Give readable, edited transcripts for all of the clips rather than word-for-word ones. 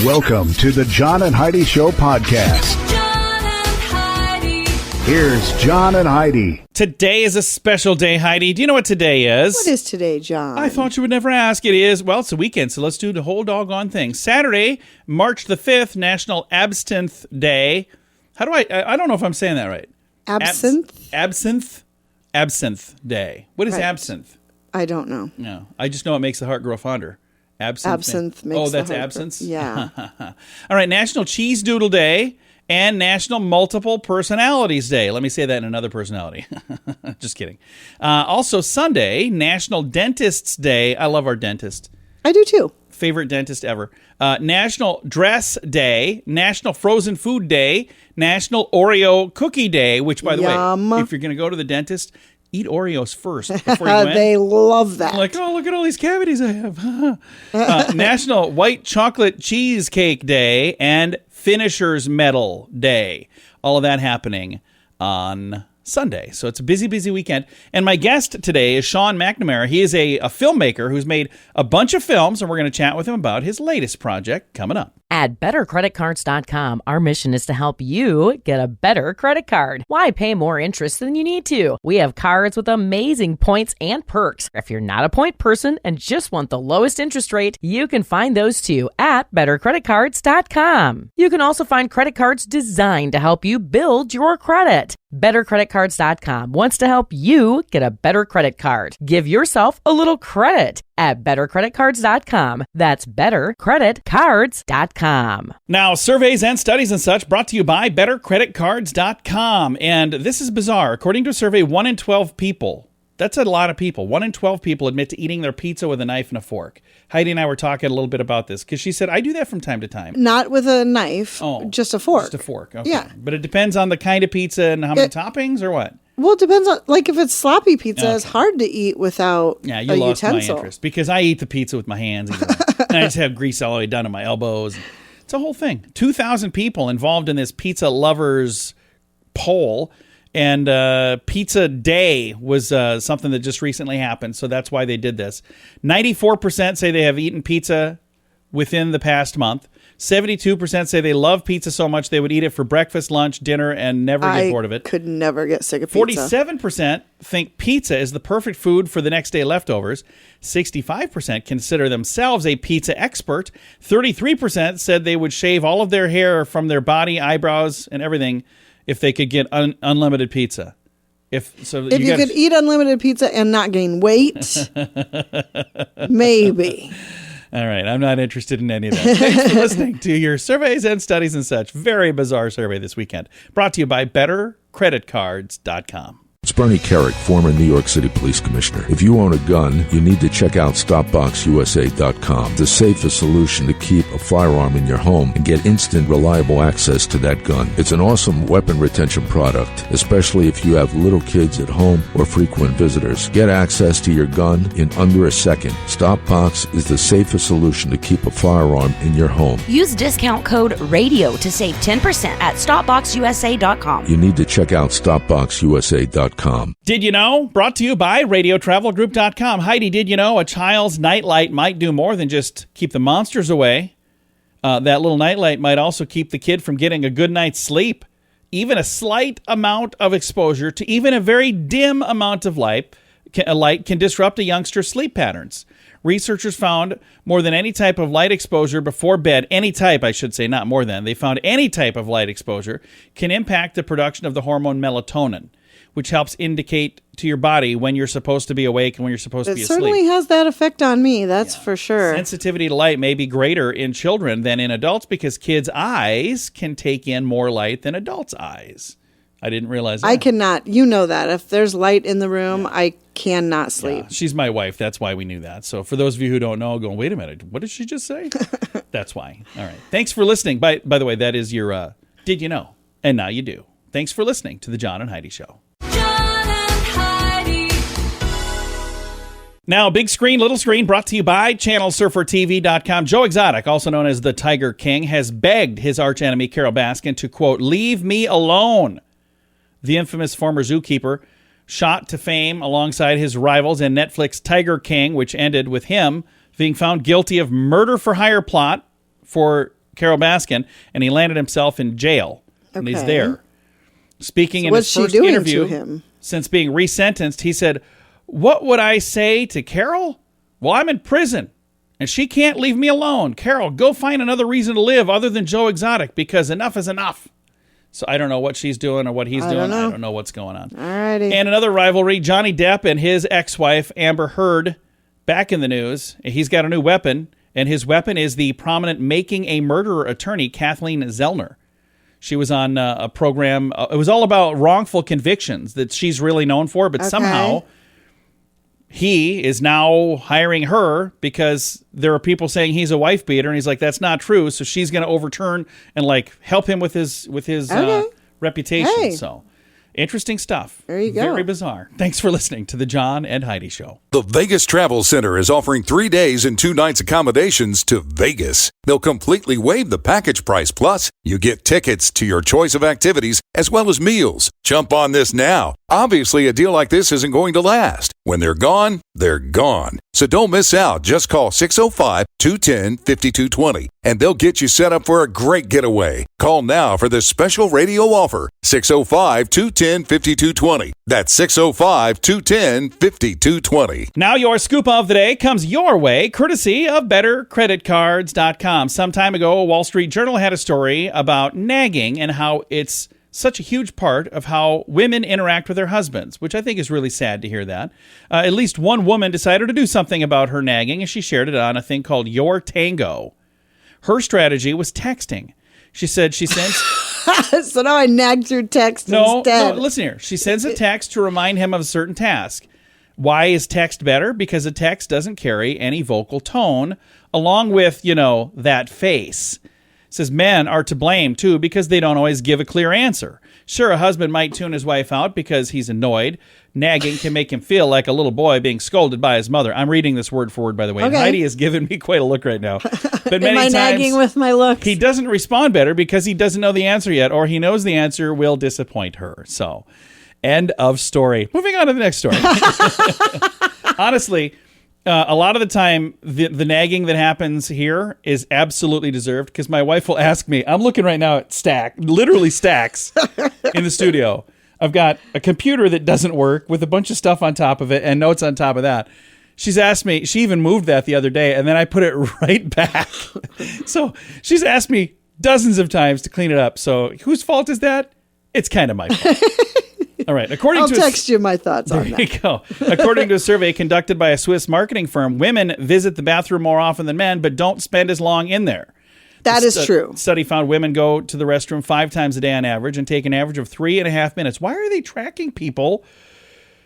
Welcome to the John and Heidi Show podcast. John and Heidi. Here's John and Heidi. Today is a special day, Heidi. Do you know what today is? What is today, John? I thought you would never ask. It is, well, it's a weekend, so let's do the whole doggone thing. Saturday, March the 5th, National Absinthe Day. How do I don't know if I'm saying that right. Absinthe? Absinthe Day. What is Right. absinthe? I don't know. No, I just know it makes the heart grow fonder. Absinthe makes Oh, the that's heart grow- absence? Yeah. All right, National Cheese Doodle Day and National Multiple Personalities Day. Let me say that in another personality. Just kidding. Also, Sunday, National Dentist's Day. I love our dentist. I do too. Favorite dentist ever. National Dress Day, National Frozen Food Day, National Oreo Cookie Day, which, by the Yum. way, if you're going to go to the dentist, eat Oreos first before you went. They love that. Like, oh, look at all these cavities I have. National White Chocolate Cheesecake Day and Finisher's Medal Day. All of that happening on Sunday. So it's a busy, busy weekend. And my guest today is Sean McNamara. He is a filmmaker who's made a bunch of films, and we're going to chat with him about his latest project coming up. At BetterCreditCards.com, our mission is to help you get a better credit card. Why pay more interest than you need to? We have cards with amazing points and perks. If you're not a point person and just want the lowest interest rate, you can find those too at BetterCreditCards.com. You can also find credit cards designed to help you build your credit. BetterCreditCards.com wants to help you get a better credit card. Give yourself a little credit at BetterCreditCards.com. That's BetterCreditCards.com. Now, surveys and studies and such brought to you by BetterCreditCards.com. And this is bizarre. According to a survey, 1 in 12 people, that's a lot of people, 1 in 12 people admit to eating their pizza with a knife and a fork. Heidi and I were talking a little bit about this because she said, I do that from time to time. Not with a knife, just a fork. Just a fork. Okay. Yeah. But it depends on the kind of pizza and how many toppings or what? Well, it depends on, like, if it's sloppy pizza, Okay. it's hard to eat without Yeah, you a lost utensil. my interest because I eat the pizza with my hands. And I just have grease all the way down to my elbows. It's a whole thing. 2,000 people involved in this pizza lovers poll. And Pizza Day was something that just recently happened. So that's why they did this. 94% say they have eaten pizza within the past month. 72% say they love pizza so much they would eat it for breakfast, lunch, dinner, and never get bored of it. Could never get sick of pizza. 47% think pizza is the perfect food for the next day leftovers. 65% consider themselves a pizza expert. 33% said they would shave all of their hair from their body, eyebrows, and everything if they could get unlimited pizza. If you could eat unlimited pizza and not gain weight, maybe. All right, I'm not interested in any of that. Thanks for listening to your surveys and studies and such. Very bizarre survey this weekend. Brought to you by BetterCreditCards.com. It's Bernie Carrick, former New York City Police Commissioner. If you own a gun, you need to check out StopBoxUSA.com, the safest solution to keep a firearm in your home and get instant, reliable access to that gun. It's an awesome weapon retention product, especially if you have little kids at home or frequent visitors. Get access to your gun in under a second. StopBox is the safest solution to keep a firearm in your home. Use discount code RADIO to save 10% at StopBoxUSA.com. You need to check out StopBoxUSA.com. Did you know? Brought to you by RadioTravelGroup.com. Heidi, did you know a child's nightlight might do more than just keep the monsters away? That little nightlight might also keep the kid from getting a good night's sleep. Even a slight amount of exposure to even a very dim amount of light can disrupt a youngster's sleep patterns. Researchers found more than any type of light exposure before bed, any type, I should say, not more than. They found any type of light exposure can impact the production of the hormone melatonin, which helps indicate to your body when you're supposed to be awake and when you're supposed to be It asleep. certainly has that effect on me, that's for sure. Sensitivity to light may be greater in children than in adults because kids' eyes can take in more light than adults' eyes. I didn't realize that. I cannot, you know that. If there's light in the room, I cannot sleep. Yeah, she's my wife. That's why we knew that. So for those of you who don't know, going, wait a minute, what did she just say? That's why. All right. Thanks for listening. By the way, that is your Did You Know? And now you do. Thanks for listening to The John and Heidi Show. John and Heidi. Now, big screen, little screen, brought to you by ChannelSurferTV.com. Joe Exotic, also known as the Tiger King, has begged his archenemy, Carol Baskin, to, quote, leave me alone. The infamous former zookeeper shot to fame alongside his rivals in Netflix Tiger King, which ended with him being found guilty of murder for hire plot for Carol Baskin, and he landed himself in jail, and he's Okay. there. Speaking in What's his she first doing interview to him? since being resentenced, he said, "What would I say to Carol? Well, I'm in prison, and she can't leave me alone. Carol, go find another reason to live other than Joe Exotic, because enough is enough." So I don't know what she's doing or what he's doing. I don't know what's going on. All righty. And another rivalry, Johnny Depp and his ex-wife, Amber Heard, back in the news. He's got a new weapon, and his weapon is the prominent Making a Murderer attorney, Kathleen Zellner. She was on a program. It was all about wrongful convictions that she's really known for, but somehow he is now hiring her because there are people saying he's a wife beater, and he's like, that's not true. So she's going to overturn and like help him with his reputation. Hey. So interesting stuff. There you go. Very bizarre. Thanks for listening to the John and Heidi Show. The Vegas Travel Center is offering 3 days and 2 nights accommodations to Vegas. They'll completely waive the package price. Plus, you get tickets to your choice of activities as well as meals. Jump on this now. Obviously, a deal like this isn't going to last. When they're gone, they're gone. So don't miss out. Just call 605-210-5220 and they'll get you set up for a great getaway. Call now for this special radio offer. 605-210-5220. That's 605-210-5220. Now your scoop of the day comes your way, courtesy of BetterCreditCards.com. Some time ago, a Wall Street Journal had a story about nagging and how it's such a huge part of how women interact with their husbands, which I think is really sad to hear that. At least one woman decided to do something about her nagging, and she shared it on a thing called Your Tango. Her strategy was texting. She said she sends... So now I nag through text instead. No, listen here. She sends a text to remind him of a certain task. Why is text better? Because a text doesn't carry any vocal tone, along with, that face. Says men are to blame, too, because they don't always give a clear answer. Sure, a husband might tune his wife out because he's annoyed. Nagging can make him feel like a little boy being scolded by his mother. I'm reading this word for word, by the way. Okay. Heidi has given me quite a look right now. But Am I nagging with my looks? he doesn't respond better because he doesn't know the answer yet, or he knows the answer will disappoint her. So, end of story. Moving on to the next story. Honestly, a lot of the time, the nagging that happens here is absolutely deserved because my wife will ask me, I'm looking right now at literally stacks in the studio. I've got a computer that doesn't work with a bunch of stuff on top of it and notes on top of that. She's asked me, she even moved that the other day, and then I put it right back. So she's asked me dozens of times to clean it up. So whose fault is that? It's kind of my fault. All right. I'll text you my thoughts on that. There you go. According to a survey conducted by a Swiss marketing firm, women visit the bathroom more often than men, but don't spend as long in there. That is true. Study found women go to the restroom 5 times a day on average and take an average of 3.5 minutes. Why are they tracking people?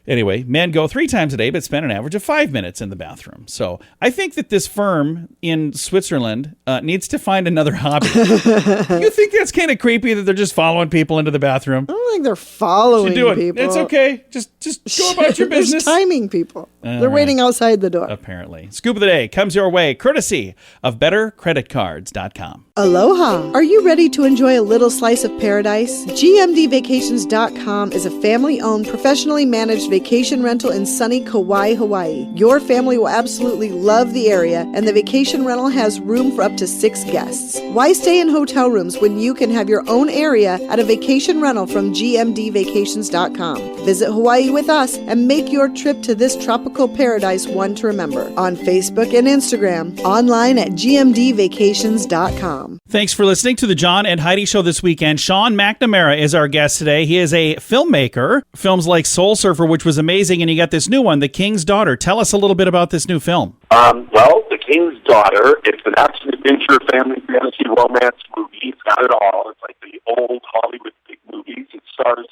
Anyway, men go 3 times a day, but spend an average of 5 minutes in the bathroom. So I think that this firm in Switzerland needs to find another hobby. You think that's kind of creepy that they're just following people into the bathroom? I don't think they're following Do it. people. It's okay. Just go about your business. They're timing people. They're right. waiting outside the door. Apparently. Scoop of the day comes your way, courtesy of BetterCreditCards.com. Aloha. Are you ready to enjoy a little slice of paradise? GMDVacations.com is a family-owned, professionally managed vacation rental in sunny Kauai, Hawaii. Your family will absolutely love the area, and the vacation rental has room for up to 6 guests. Why stay in hotel rooms when you can have your own area at a vacation rental from GMDVacations.com? Visit Hawaii with us and make your trip to this tropical paradise one to remember. On Facebook and Instagram, online at GMDVacations.com. Thanks for listening to the John and Heidi Show this weekend. Sean McNamara is our guest today. He is a filmmaker. Films like Soul Surfer, which was amazing, and you got this new one, The King's Daughter. Tell us a little bit about this new film. Well, The King's Daughter, it's an action-adventure family fantasy romance movie. It's got it all. It's like the old Hollywood big movies. It stars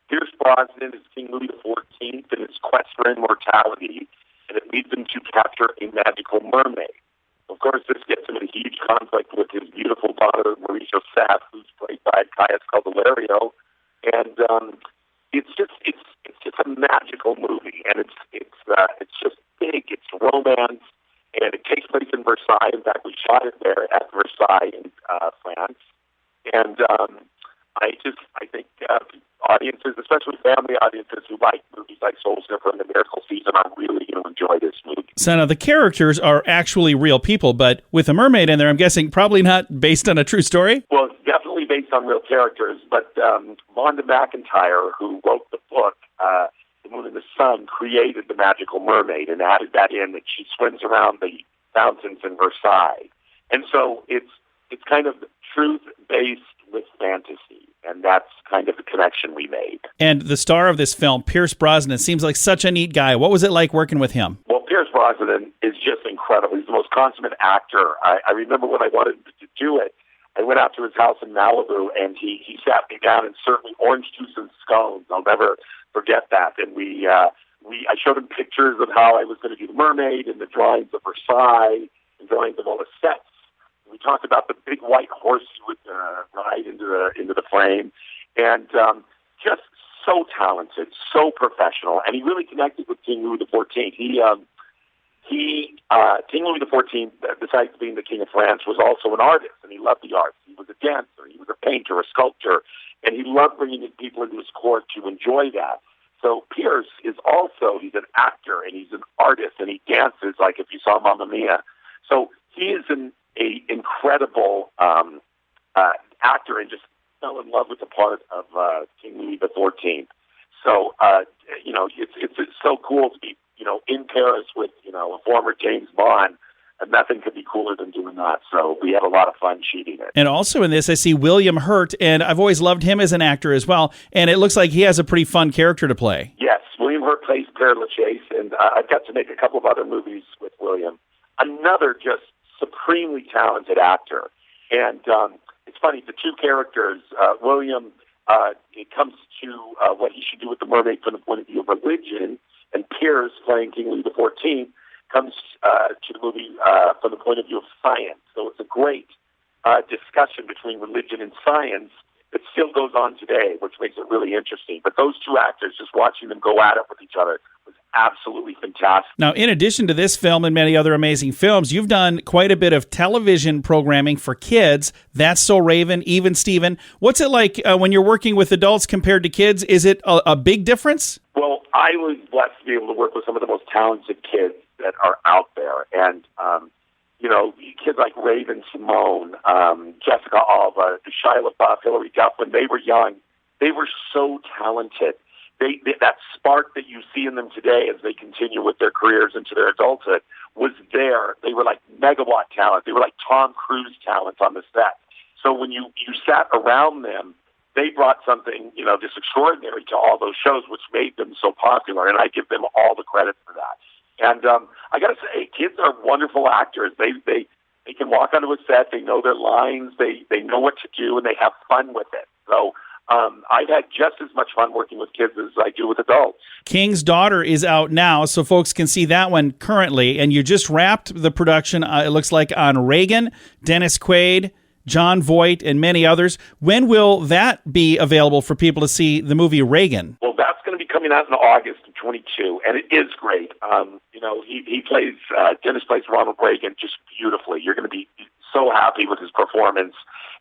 Pierce Brosnan as King Louis XIV and his quest for immortality, and it leads him to capture a magical mermaid. Of course, this gets him in huge conflict with his beautiful daughter, Mauricio Saff, who's played by Caius Caldelario. And it's just a magical movie, and it's just big. It's romance, and it takes place in Versailles. In fact, we shot it there at Versailles in France. And I think audiences, especially family audiences who like movies like Soul Surfer and The Miracle Season, are really going to enjoy this movie. So now the characters are actually real people, but with a mermaid in there, I'm guessing probably not based on a true story? Well, it's definitely based on real characters, but Vonda McIntyre, who wrote the book, The Moon and the Sun, created the magical mermaid and added that in, that she swims around the fountains in Versailles. And so it's kind of truth-based with fantasy, and that's kind of the connection we made. And the star of this film, Pierce Brosnan, seems like such a neat guy. What was it like working with him? Well, Pierce Brosnan is just incredible. He's the most consummate actor. I remember when I wanted to do it, I went out to his house in Malibu, and he sat me down and served me orange juice and scones. I'll never forget that. And I showed him pictures of how I was going to do the mermaid and the drawings of Versailles and drawings of all the sets. We talked about the big white horse he would ride into the frame, and just so talented, so professional, and he really connected with King Louis XIV. King Louis XIV, besides being the King of France, was also an artist, and he loved the arts. He was a dancer, he was a painter, a sculptor, and he loved bringing in people into his court to enjoy that. So Pierce is also, he's an actor, and he's an artist, and he dances like if you saw Mamma Mia. So he is an incredible actor, and just fell in love with the part of King Louis XIV. So it's so cool to be in Paris with a former James Bond, and nothing could be cooler than doing that. So we had a lot of fun shooting it. And also in this, I see William Hurt, and I've always loved him as an actor as well. And it looks like he has a pretty fun character to play. Yes, William Hurt plays Père Lachaise, and I've got to make a couple of other movies with William. Another just supremely talented actor. And it's funny, the two characters, William, it comes to what he should do with the mermaid from the point of view of religion, and Pierce, playing King Louis XIV, comes to the movie from the point of view of science. So it's a great discussion between religion and science that still goes on today, which makes it really interesting. But those two actors, just watching them go at it with each other, was absolutely fantastic. Now, in addition to this film and many other amazing films, you've done quite a bit of television programming for kids. That's So Raven, Even Steven. What's it like when you're working with adults compared to kids? Is it a big difference? Well, I was blessed to be able to work with some of the most talented kids that are out there. And, kids like Raven Simone, Jessica Alba, Shia LaBeouf, Hilary Duff, when they were young, they were so talented. They that spark that you see in them today as they continue with their careers into their adulthood was there. They were like megawatt talent. They were like Tom Cruise talent on the set. So when you sat around them, they brought something, just extraordinary to all those shows, which made them so popular, and I give them all the credit for that. And I got to say, kids are wonderful actors. They can walk onto a set, they know their lines, they know what to do, and they have fun with it. So I've had just as much fun working with kids as I do with adults. King's Daughter is out now, so folks can see that one currently, and you just wrapped the production, it looks like, on Reagan, Dennis Quaid, John Voight, and many others. When will that be available for people to see the movie Reagan? Well, that's going to be coming out in August of 22, and it is great. Dennis plays Ronald Reagan just beautifully. You're going to be so happy with his performance,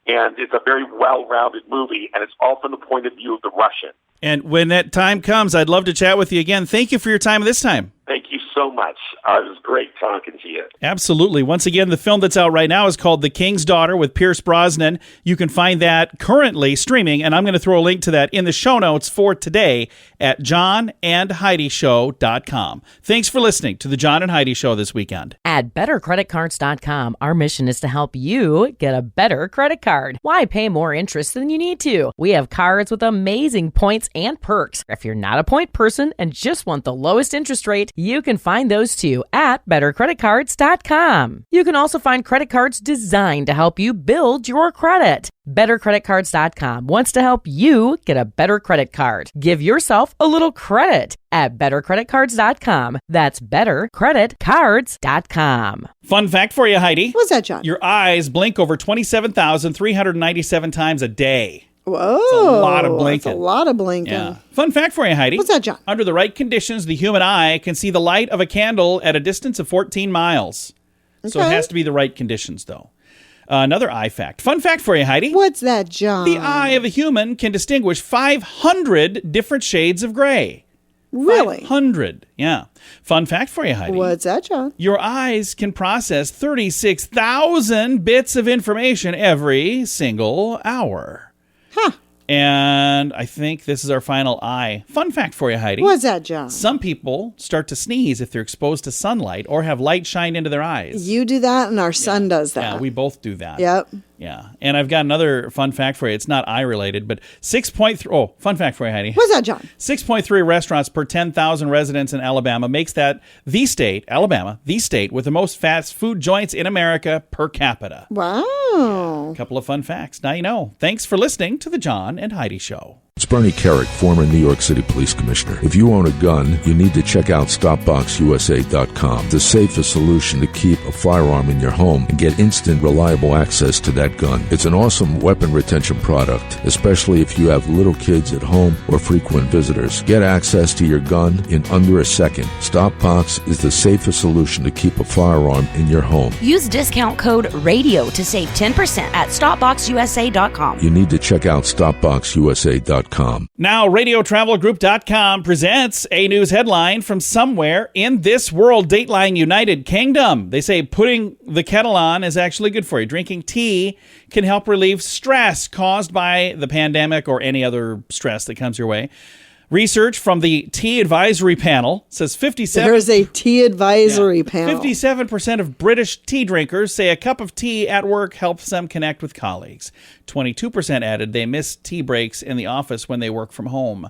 and it's a very well-rounded movie, and it's all from the point of view of the Russian. And when that time comes, I'd love to chat with you again. Thank you for your time this time. Thank you so much. It was great talking to you. Absolutely. Once again, the film that's out right now is called The King's Daughter with Pierce Brosnan. You can find that currently streaming, and I'm going to throw a link to that in the show notes for today at johnandheidishow.com. Thanks for listening to the John and Heidi Show this weekend. At bettercreditcards.com, our mission is to help you get a better credit card. Why pay more interest than you need to? We have cards with amazing points and perks. If you're not a point person and just want the lowest interest rate, you can find those too at bettercreditcards.com. You can also find credit cards designed to help you build your credit. BetterCreditCards.com wants to help you get a better credit card. Give yourself a little credit at BetterCreditCards.com. That's BetterCreditCards.com. Fun fact for you, Heidi. What's that, John? Your eyes blink over 27,397 times a day. Whoa. That's a lot of blinking. That's a lot of blinking. Yeah. Fun fact for you, Heidi. What's that, John? Under the right conditions, the human eye can see the light of a candle at a distance of 14 miles. So it Okay. has to be the right conditions, though. Another eye fact. Fun fact for you, Heidi. What's that, John? The eye of a human can distinguish 500 different shades of gray. Really? 500. Yeah. Fun fact for you, Heidi. What's that, John? Your eyes can process 36,000 bits of information every single hour. Huh. And I think this is our final eye. Fun fact for you, Heidi. What's that, John? Some people start to sneeze if they're exposed to sunlight or have light shine into their eyes. You do that, and our son does that. Yeah, we both do that. Yep. Yeah. And I've got another fun fact for you. It's not eye related, but 6.3. Oh, fun fact for you, Heidi. What's that, John? 6.3 restaurants per 10,000 residents in Alabama makes that the state, Alabama, the state with the most fast food joints in America per capita. Wow. A couple of fun facts. Now you know. Thanks for listening to the John and Heidi Show. It's Bernie Carrick, former New York City Police Commissioner. If you own a gun, you need to check out StopBoxUSA.com, the safest solution to keep a firearm in your home and get instant, reliable access to that gun. It's an awesome weapon retention product, especially if you have little kids at home or frequent visitors. Get access to your gun in under a second. StopBox is the safest solution to keep a firearm in your home. Use discount code RADIO to save 10% at StopBoxUSA.com. You need to check out StopBoxUSA.com. Now, RadioTravelGroup.com presents a news headline from somewhere in this world, Dateline United Kingdom. They say putting the kettle on is actually good for you. Drinking tea can help relieve stress caused by the pandemic or any other stress that comes your way. Research from the Tea Advisory Panel says 57... There's a tea advisory panel. 57% of British tea drinkers say a cup of tea at work helps them connect with colleagues. 22% added they miss tea breaks in the office when they work from home.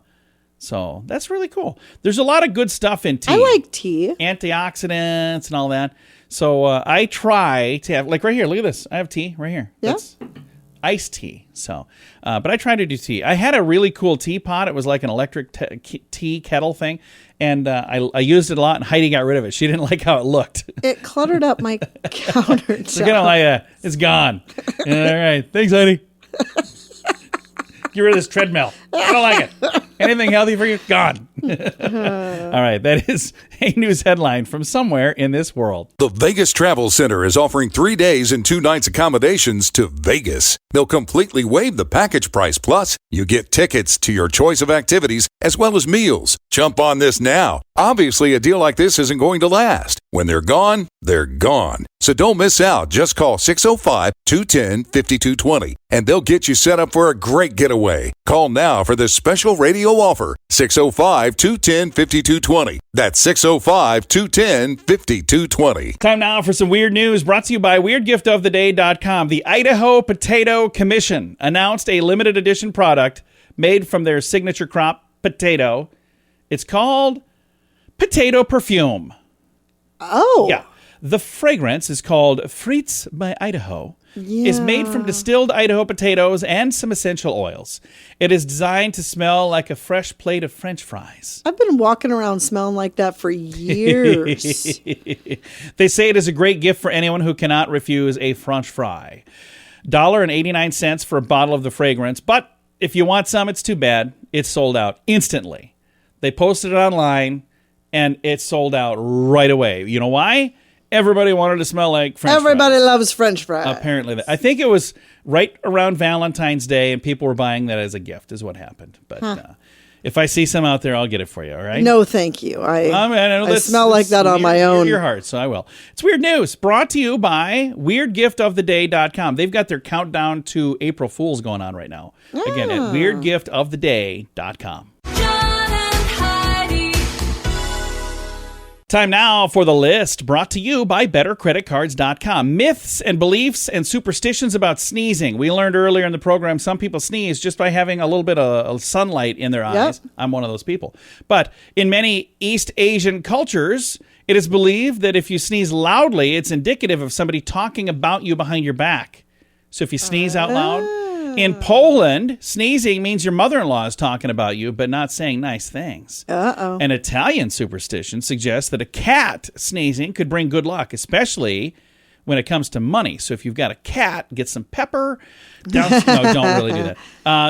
So that's really cool. There's a lot of good stuff in tea. I like tea. Antioxidants and all that. So I try to have... Like right here, look at this. I have tea right here. Yeah. That's iced tea. So, but I try to do tea. I had a really cool teapot. It was like an electric tea kettle thing, and I used it a lot. And Heidi got rid of it. She didn't like how it looked. It cluttered up my counter. So get like it's gone. All right, thanks, Heidi. Get rid of this treadmill. I don't like it. Anything healthy for you? Gone. All right, that is a news headline from somewhere in this world. The Vegas Travel Center is offering 3 days and 2 nights accommodations to Vegas. They'll completely waive the package price. Plus, you get tickets to your choice of activities as well as meals. Jump on this now. Obviously, a deal like this isn't going to last. When they're gone, they're gone. So don't miss out. Just call 605-210-5220 and they'll get you set up for a great getaway. Call now for this special radio offer. 605-210-5220. That's 605-210-5220. Time now for some weird news brought to you by WeirdGiftOfTheDay.com. The Idaho Potato Commission announced a limited edition product made from their signature crop potato. It's called Potato Perfume. Oh. Yeah. The fragrance is called Frites by Idaho. Yeah. Is made from distilled Idaho potatoes and some essential oils. It is designed to smell like a fresh plate of French fries. I've been walking around smelling like that for years. They say it is a great gift for anyone who cannot refuse a French fry. $1.89 for a bottle of the fragrance, but if you want some, it's too bad. It's sold out instantly. They posted it online, and it sold out right away. You know why? Everybody wanted to smell like French fries. Everybody loves French fries. Apparently. I think it was right around Valentine's Day, and people were buying that as a gift is what happened. But if I see some out there, I'll get it for you, all right? No, thank you. I smell like that on my own. Your heart, so I will. It's Weird News, brought to you by WeirdGiftOfTheDay.com. They've got their countdown to April Fool's going on right now. Again, at WeirdGiftOfTheDay.com. John and Heidi. Time now for the list, brought to you by BetterCreditCards.com. Myths and beliefs and superstitions about sneezing. We learned earlier in the program some people sneeze just by having a little bit of sunlight in their eyes. Yep. I'm one of those people. But in many East Asian cultures, it is believed that if you sneeze loudly, it's indicative of somebody talking about you behind your back. So if you sneeze out loud. In Poland, sneezing means your mother-in-law is talking about you, but not saying nice things. Uh-oh. An Italian superstition suggests that a cat sneezing could bring good luck, especially when it comes to money. So if you've got a cat, get some pepper. No, don't really do that.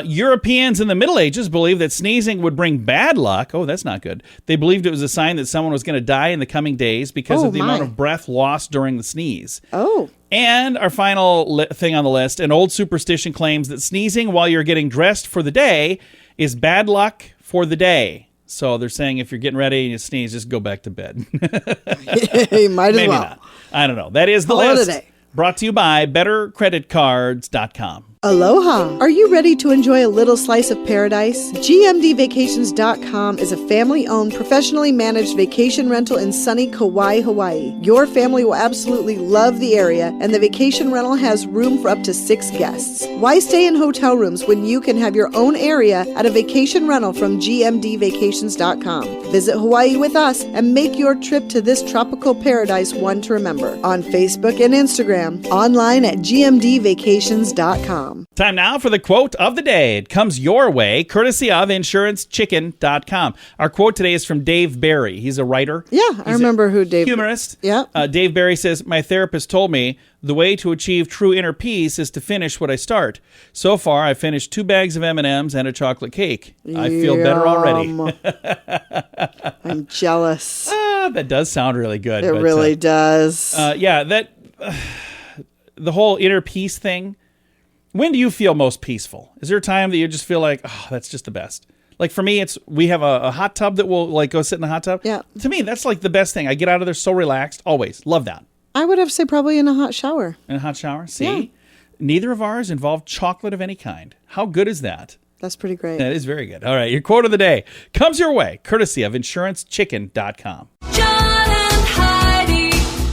Europeans in the Middle Ages believed that sneezing would bring bad luck. Oh, that's not good. They believed it was a sign that someone was going to die in the coming days because of the amount of breath lost during the sneeze. Oh. And our final thing on the list, an old superstition claims that sneezing while you're getting dressed for the day is bad luck for the day. So they're saying if you're getting ready and you sneeze, just go back to bed. You might as Maybe well. not. I don't know. That is the Call it a list. day. Brought to you by BetterCreditCards.com. Aloha! Are you ready to enjoy a little slice of paradise? GMDVacations.com is a family-owned, professionally managed vacation rental in sunny Kauai, Hawaii. Your family will absolutely love the area, and the vacation rental has room for up to 6 guests. Why stay in hotel rooms when you can have your own area at a vacation rental from GMDVacations.com? Visit Hawaii with us and make your trip to this tropical paradise one to remember. On Facebook and Instagram, online at GMDVacations.com. Time now for the quote of the day. It comes your way, courtesy of InsuranceChicken.com. Our quote today is from Dave Barry. He's a writer. Yeah, I remember who Dave... Humorist. Yeah. Dave Barry says, my therapist told me the way to achieve true inner peace is to finish what I start. So far, I've finished 2 bags of M&Ms and a chocolate cake. I feel better already. I'm jealous. That does sound really good. It really does. The whole inner peace thing. When do you feel most peaceful? Is there a time that you just feel like, oh, that's just the best? Like for me, we have a hot tub that we'll like go sit in the hot tub. Yeah. To me, that's like the best thing. I get out of there so relaxed. Always. Love that. I would have to say probably in a hot shower. In a hot shower? See? Yeah. Neither of ours involved chocolate of any kind. How good is that? That's pretty great. That is very good. All right. Your quote of the day comes your way, courtesy of InsuranceChicken.com. John and Heidi.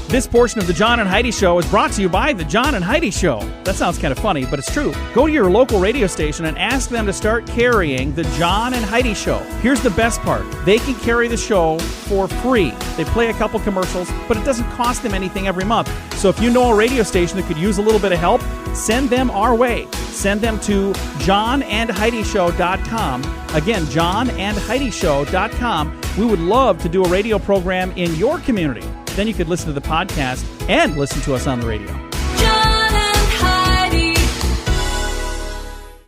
This portion of the John and Heidi Show is brought to you by the John and Heidi Show. That sounds kind of funny, but it's true. Go to your local radio station and ask them to start carrying the John and Heidi Show. Here's the best part. They can carry the show for free. They play a couple commercials, but it doesn't cost them anything every month. So if you know a radio station that could use a little bit of help, send them our way. Send them to johnandheidishow.com. Again, johnandheidishow.com. We would love to do a radio program in your community. Then you could listen to the podcast and listen to us on the radio. John and Heidi.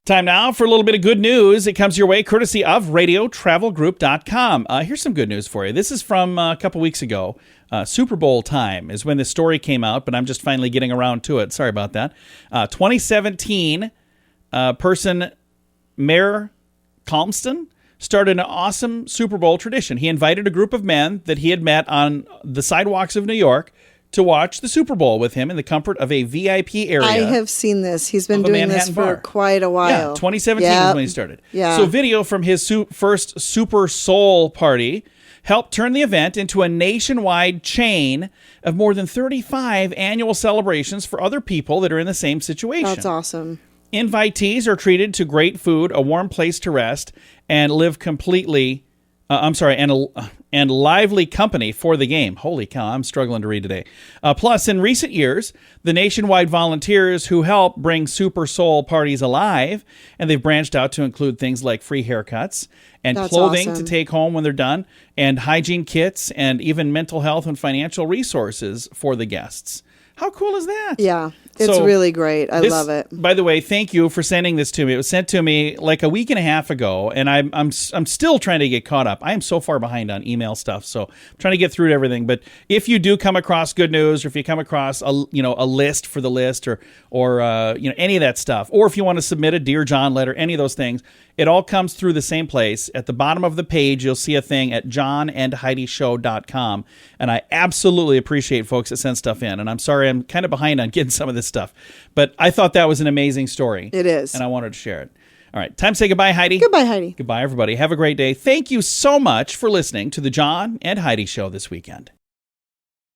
Time now for a little bit of good news. It comes your way courtesy of radiotravelgroup.com. Here's some good news for you. This is from a couple weeks ago. Super Bowl time is when this story came out, but I'm just finally getting around to it. Sorry about that. 2017 person, Mayor Calmston, started an awesome Super Bowl tradition. He invited a group of men that he had met on the sidewalks of New York to watch the Super Bowl with him in the comfort of a VIP area. I have seen this. He's been doing this for quite a while. Yeah, 2017 is when he started. Yeah. So video from his first Super Soul party helped turn the event into a nationwide chain of more than 35 annual celebrations for other people that are in the same situation. That's awesome. Invitees are treated to great food, a warm place to rest, and live completely. And lively company for the game. Holy cow, I'm struggling to read today. Plus, in recent years, the nationwide volunteers who help bring Super Soul parties alive, and they've branched out to include things like free haircuts and That's clothing awesome. to take home when they're done, and hygiene kits, and even mental health and financial resources for the guests. How cool is that? Yeah, it's really great. I love it. By the way, thank you for sending this to me. It was sent to me like a week and a half ago, and I'm still trying to get caught up. I am so far behind on email stuff, so I'm trying to get through everything. But if you do come across good news, or if you come across a list for the list, or any of that stuff, or if you want to submit a Dear John letter, any of those things, it all comes through the same place. At the bottom of the page, you'll see a thing at johnandheidishow.com, and I absolutely appreciate folks that send stuff in. And I'm sorry I'm kind of behind on getting some of this stuff, but I thought that was an amazing story. It is. And I wanted to share it. All right, time to say goodbye, Heidi. Goodbye, Heidi. Goodbye, everybody. Have a great day. Thank you so much for listening to the John and Heidi Show this weekend.